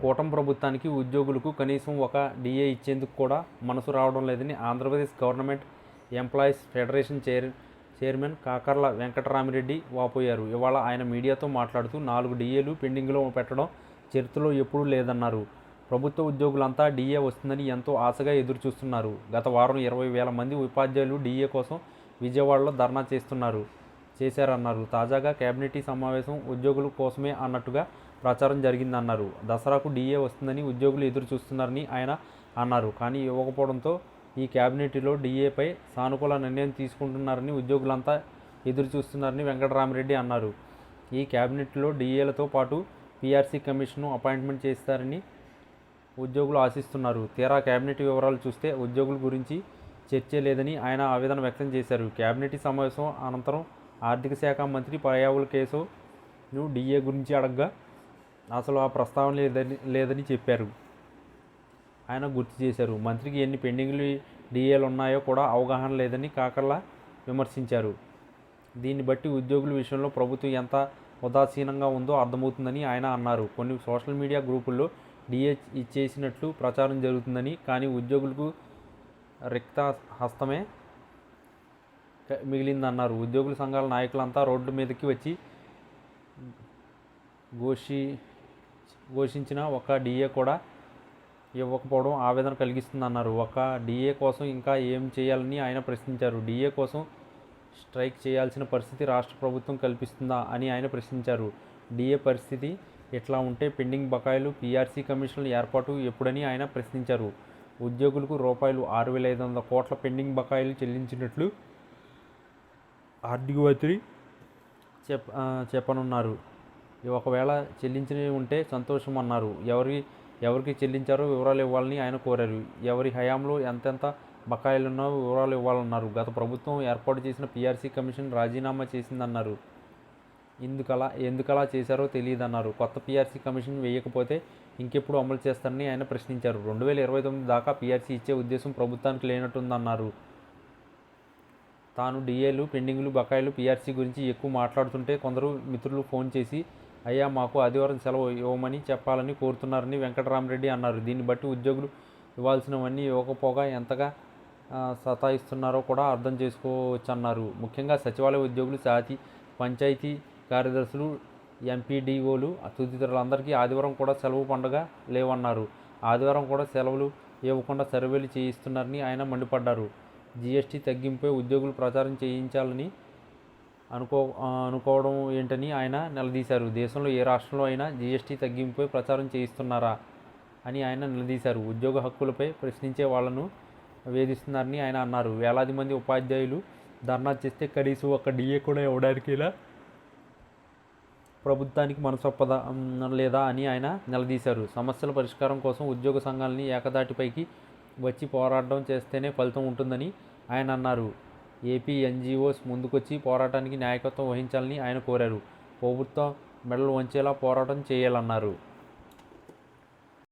కూటమి ప్రభుత్వానికి ఉద్యోగులకు కనీసం ఒక డిఏ ఇచ్చేందుకు కూడా మనసు రావడం లేదని Andhra Pradesh government employees federation chairman Kakarla Venkatarami Reddy వాపోయారు. ఇవాళ ఆయన మీడియాతో మాట్లాడుతూ 4 డిఏలు పెండింగ్లో పెట్టడం చరిత్రలో ఎప్పుడూ లేదన్నారు. ప్రభుత్వ ఉద్యోగులంతా డిఏ వస్తుందని ఎంతో ఆశగా ఎదురుచూస్తున్నారు. గత వారం 20,000 మంది ఉపాధ్యాయులు డిఏ కోసం విజయవాడలో ధర్నా చేశారన్నారు. తాజాగా కేబినెట్ సమావేశం ఉద్యోగుల కోసమే అన్నట్టుగా ప్రచారం జరిగిందన్నారు. దసరాకు డిఏ వస్తుందని ఉద్యోగులు ఎదురు చూస్తున్నారని ఆయన అన్నారు. కానీ ఇవ్వకపోవడంతో ఈ కేబినెట్లో డిఏపై సానుకూల నిర్ణయం తీసుకుంటున్నారని ఉద్యోగులంతా ఎదురు చూస్తున్నారని వెంకటరామిరెడ్డి అన్నారు. ఈ కేబినెట్లో డిఏలతో పాటు పీఆర్సీ కమిషన్ను అపాయింట్మెంట్ చేస్తారని ఉద్యోగులు ఆశిస్తున్నారు. తీరా కేబినెట్ వివరాలు చూస్తే ఉద్యోగుల గురించి చర్చే లేదని ఆయన ఆవేదన వ్యక్తం చేశారు. కేబినెట్ సమావేశం అనంతరం ఆర్థిక శాఖ మంత్రి పయ్యావుల కేశవ్ను డిఏ గురించి అడగ్గా అసలు ఆ ప్రస్తావన లేదని చెప్పారు. ఆయన గుర్తు చేశారు. మంత్రికి ఎన్ని పెండింగ్లు డిఏలు ఉన్నాయో కూడా అవగాహన లేదని కాకర్ల విమర్శించారు. దీన్ని బట్టి ఉద్యోగుల విషయంలో ప్రభుత్వం ఎంత ఉదాసీనంగా ఉందో అర్థమవుతుందని ఆయన అన్నారు. కొన్ని సోషల్ మీడియా గ్రూపుల్లో డిఏ ఇచ్చేసినట్లు ప్రచారం జరుగుతుందని, కానీ ఉద్యోగులకు రిక్త హస్తమే మిగిలిందన్నారు. ఉద్యోగుల సంఘాల నాయకులంతా రోడ్డు మీదకి వచ్చి ఘోషించిన ఒక డిఏ కూడా ఇవ్వకపోవడం ఆవేదన కలిగిస్తుందన్నారు. ఒక డిఏ కోసం ఇంకా ఏం చేయాలని ఆయన ప్రశ్నించారు. డిఏ కోసం స్ట్రైక్ చేయాల్సిన పరిస్థితి రాష్ట్ర ప్రభుత్వం కల్పిస్తుందా అని ఆయన ప్రశ్నించారు. డిఏ పరిస్థితి ఇట్లా ఉంటే పెండింగ్ బకాయిలు, పీఆర్సీ కమిషన్ల ఏర్పాటు ఎప్పుడని ఆయన ప్రశ్నించారు. ఉద్యోగులకు ₹6,500 కోట్ల పెండింగ్ బకాయిలు చెల్లించినట్లు ఆర్థిక మంత్రి చెప్పనున్నారు. ఒకవేళ చెల్లించినవి ఉంటే సంతోషమన్నారు. ఎవరికి చెల్లించారో వివరాలు ఇవ్వాలని ఆయన కోరారు. ఎవరి హయాంలో ఎంతెంత బకాయిలున్నాయో వివరాలు ఇవ్వాలన్నారు. గత ప్రభుత్వం ఏర్పాటు చేసిన పీఆర్సీ కమిషన్ రాజీనామా చేసిందన్నారు. ఎందుకలా చేశారో తెలియదన్నారు. కొత్త పీఆర్సీ కమిషన్ వేయకపోతే ఇంకెప్పుడు అమలు చేస్తారని ఆయన ప్రశ్నించారు. 2029 దాకా పీఆర్సీ ఇచ్చే ఉద్దేశం ప్రభుత్వానికి లేనట్టుందన్నారు. తాను డిఏలు, పెండింగులు, బకాయిలు, పీఆర్సీ గురించి ఎక్కువ మాట్లాడుతుంటే కొందరు మిత్రులు ఫోన్ చేసి అయ్యా మాకు ఆదివారం సెలవు ఇవ్వమని చెప్పాలని కోరుతున్నారని వెంకటరామిరెడ్డి అన్నారు. దీన్ని బట్టి ఉద్యోగులు ఇవ్వాల్సినవన్నీ ఇవ్వకపోగా ఎంతగా సతాయిస్తున్నారో కూడా అర్థం చేసుకోవచ్చన్నారు. ముఖ్యంగా సచివాలయ ఉద్యోగులు, పంచాయతీ కార్యదర్శులు, ఎంపీడీఓలు తదితరులందరికీ ఆదివారం కూడా సెలవు పండుగ లేవన్నారు. ఆదివారం కూడా సెలవులు ఇవ్వకుండా సర్వేలు చేయిస్తున్నారని ఆయన మండిపడ్డారు. జీఎస్టీ తగ్గింపుపై ఉద్యోగులు ప్రచారం చేయించాలని అనుకోవడం ఏంటని ఆయన నిలదీశారు. దేశంలో ఏ రాష్ట్రంలో అయినా జీఎస్టీ తగ్గింపుపై ప్రచారం చేయిస్తున్నారా అని ఆయన నిలదీశారు. ఉద్యోగ హక్కులపై ప్రశ్నించే వాళ్లను వేధిస్తున్నారని ఆయన అన్నారు. వేలాది మంది ఉపాధ్యాయులు ధర్నా చేస్తే కనీసం ఒక డిఏ కూడా ఇవ్వడానికి ప్రభుత్వానికి మనసొప్పదా లేదా అని ఆయన నిలదీశారు. సమస్యల పరిష్కారం కోసం ఉద్యోగ సంఘాలని ఏకదాటిపైకి వచ్చి పోరాటం చేస్తేనే ఫలితం ఉంటుందని ఆయన అన్నారు. ఏపీ ఎన్జీఓస్ ముందుకొచ్చి పోరాటానికి నాయకత్వం వహించాలని ఆయన కోరారు. ప్రభుత్వం మెడలు వంచేలా పోరాటం చేయాలన్నారు.